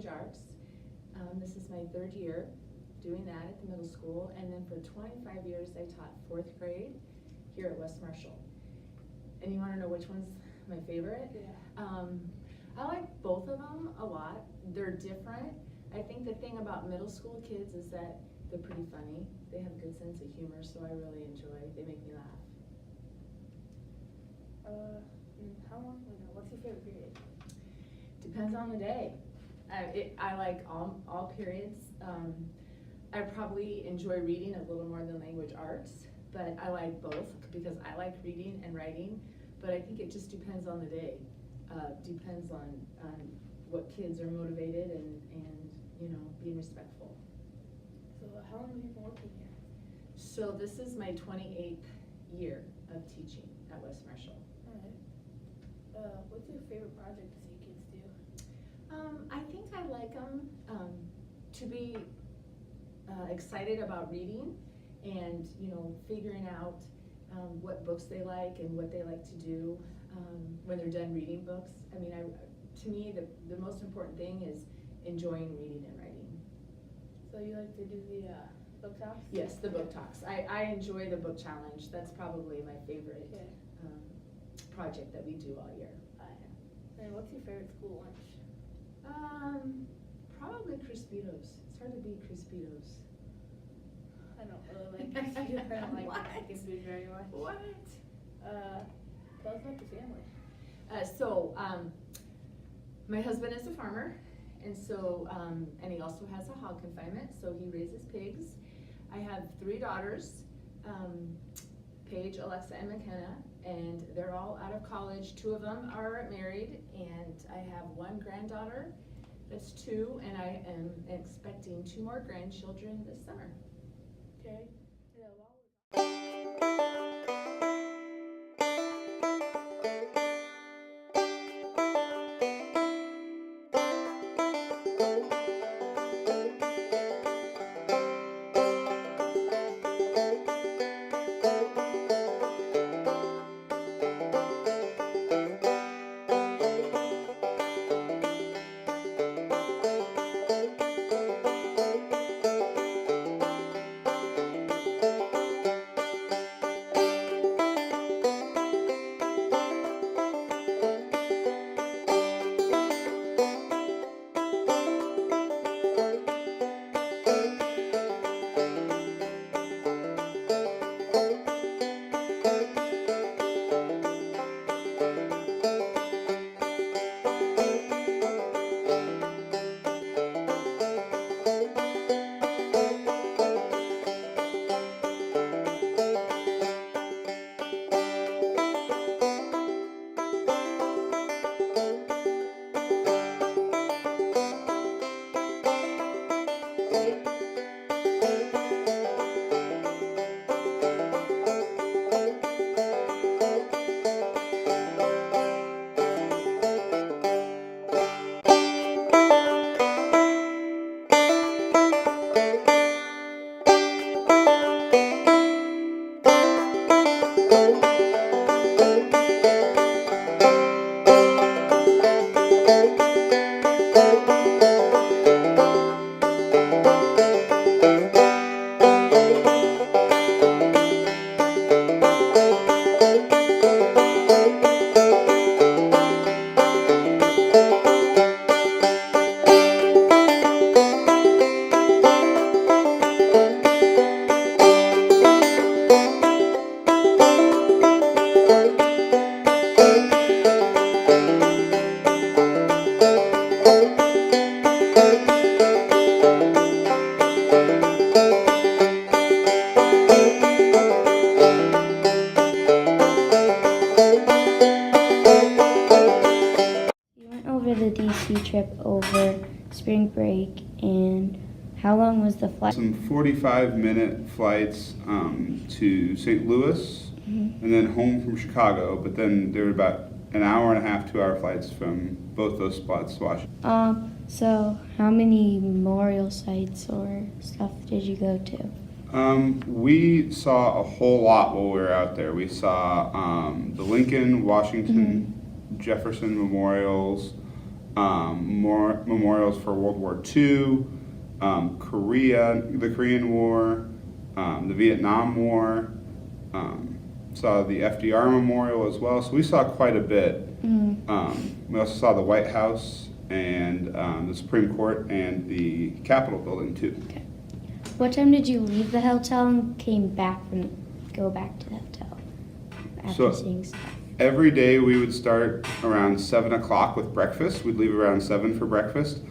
language arts. This is my 3rd year doing that at the middle school, and then for 25 years I taught 4th grade here at West Marshall. And you want to know which one's my favorite? Yeah. I like both of them a lot. They're different. I think the thing about middle school kids is that they're pretty funny. They have a good sense of humor, so I really enjoy. They make me laugh. What's your favorite period? Depends on the day. I like all periods. I probably enjoy reading a little more than language arts, but I like both because I like reading and writing. But I think it just depends on the day. Depends on what kids are motivated and being respectful. So how long have you been working here? So this is my 28th year of teaching at West Marshall. Alright. What's your favorite project to see kids do? I think I like them to be excited about reading and figuring out what books they like and what they like to do when they're done reading books. I mean, to me, the most important thing is enjoying reading and writing. So you like to do the book talks? Yes, the book talks. I enjoy the book challenge. That's probably my favorite project that we do all year. And what's your favorite school lunch? Probably Crispitos. It's hard to beat Crispitos. I don't really like Crispitos. I don't like What? chicken food very much. What? Tell us about your family. My husband is a farmer, and so and he also has a hog confinement, so he raises pigs. I have 3 daughters, Paige, Alexa, and McKenna, and they're all out of college. 2 of them are married, and I have 1 granddaughter that's 2, and I am expecting 2 more grandchildren this summer. Okay. The DC trip over spring break, and how long was the flight? Some 45-minute flights to St. Louis and then home from Chicago, but then there were about an hour and a half, 2-hour flights from both those spots to Washington. So how many memorial sites or stuff did you go to? We saw a whole lot while we were out there. We saw the Lincoln, Washington, Jefferson memorials, more memorials for World War II, Korea, the Korean War, the Vietnam War, saw the FDR Memorial as well. So we saw quite a bit. We also saw the White House and the Supreme Court and the Capitol building too. Okay. What time did you leave the hotel and go back to the hotel after So- seeing stuff? Every day we would start around 7 o'clock with breakfast. We'd leave around 7 for breakfast.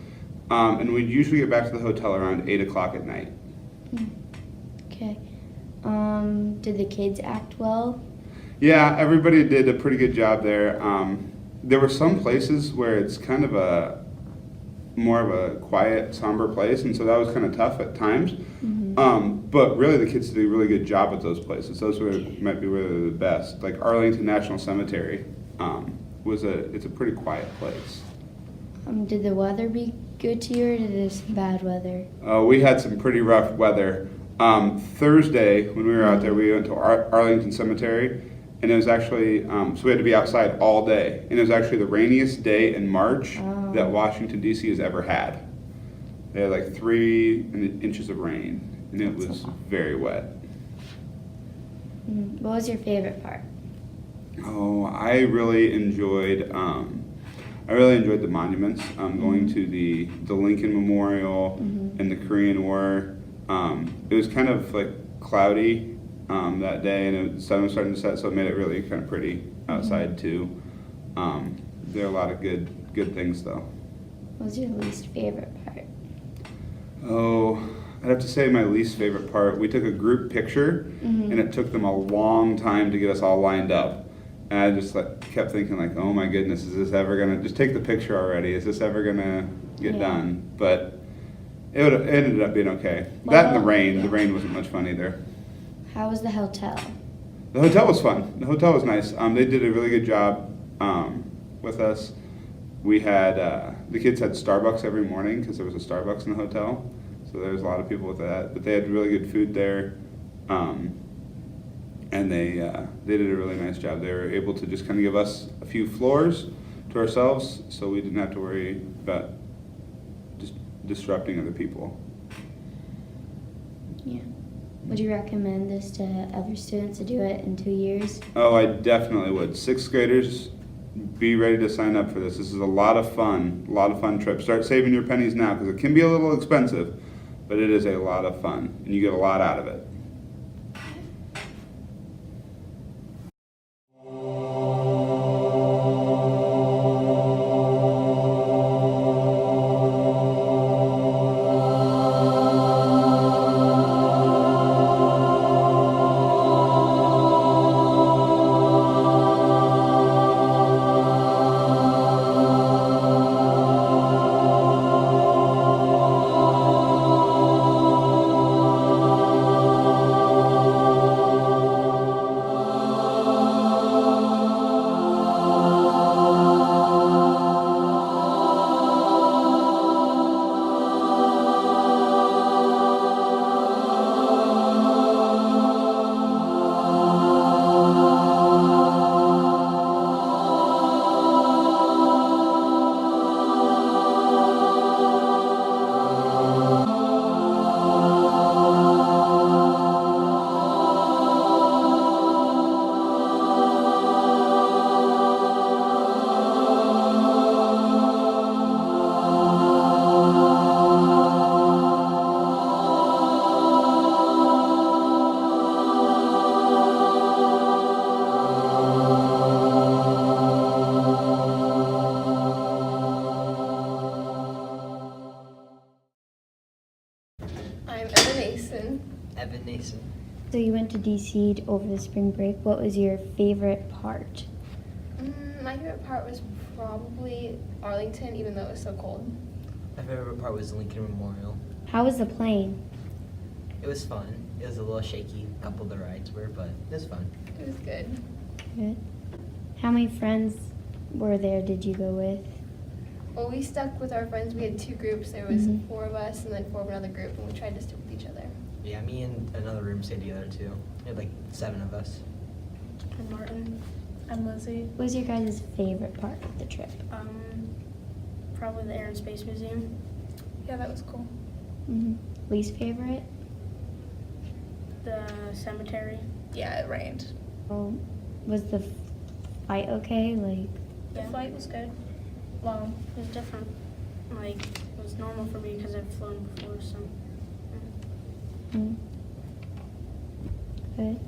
And we'd usually get back to the hotel around 8 o'clock at night. Okay. Did the kids act well? Yeah, everybody did a pretty good job there. There were some places where it's kind of more of a quiet, somber place, and so that was kind of tough at times. But really, the kids did a really good job at those places. Those might be really the best. Like Arlington National Cemetery it's a pretty quiet place. Did the weather be good to you, or did it some bad weather? We had some pretty rough weather. Thursday, when we were out there, we went to Arlington Cemetery, and it was actually, so we had to be outside all day. And it was actually the rainiest day in March that Washington, D.C. has ever had. They had like 3 inches of rain, and it was very wet. What was your favorite part? Oh, I really enjoyed the monuments. Going to the Lincoln Memorial and the Korean War. It was kind of like cloudy that day, and the sun was starting to set, so it made it really kind of pretty outside too. There are a lot of good things though. What was your least favorite part? Oh, I'd have to say my least favorite part. We took a group picture, and it took them a long time to get us all lined up. And I just kept thinking like, oh my goodness, is this ever gonna just take the picture already? Is this ever gonna get done? But it ended up being okay. That and the rain. The rain wasn't much fun either. How was the hotel? The hotel was fun. The hotel was nice. They did a really good job with us. We had the kids had Starbucks every morning because there was a Starbucks in the hotel. So there was a lot of people with that. But they had really good food there, and they did a really nice job. They were able to just kind of give us a few floors to ourselves, so we didn't have to worry about just disrupting other people. Yeah. Would you recommend this to other students to do it in 2 years? Oh, I definitely would. 6th graders, be ready to sign up for this. This is a lot of fun trip. Start saving your pennies now because it can be a little expensive, but it is a lot of fun, and you get a lot out of it. I'm Evan Nason. Evan Nason. So you went to DC over the spring break. What was your favorite part? My favorite part was probably Arlington, even though it was so cold. My favorite part was the Lincoln Memorial. How was the plane? It was fun. It was a little shaky, a couple of the rides were, but it was fun. It was good. Good. How many friends were there did you go with? Well, we stuck with our friends. We had 2 groups. There was Mhm. 4 of us and then 4 of another group, and we tried to stick with each other. Yeah, me and another room stayed together too. We had like 7 of us. I'm Martin. I'm Lizzie. What was your guys' favorite part of the trip? Probably the Air and Space Museum. Yeah, that was cool. Hmm. Least favorite? The cemetery. Yeah, it rained. Was the flight okay? Like, The Yeah. flight was good. Long. It was different. Like, it was normal for me because I've flown before, so. mm. Good.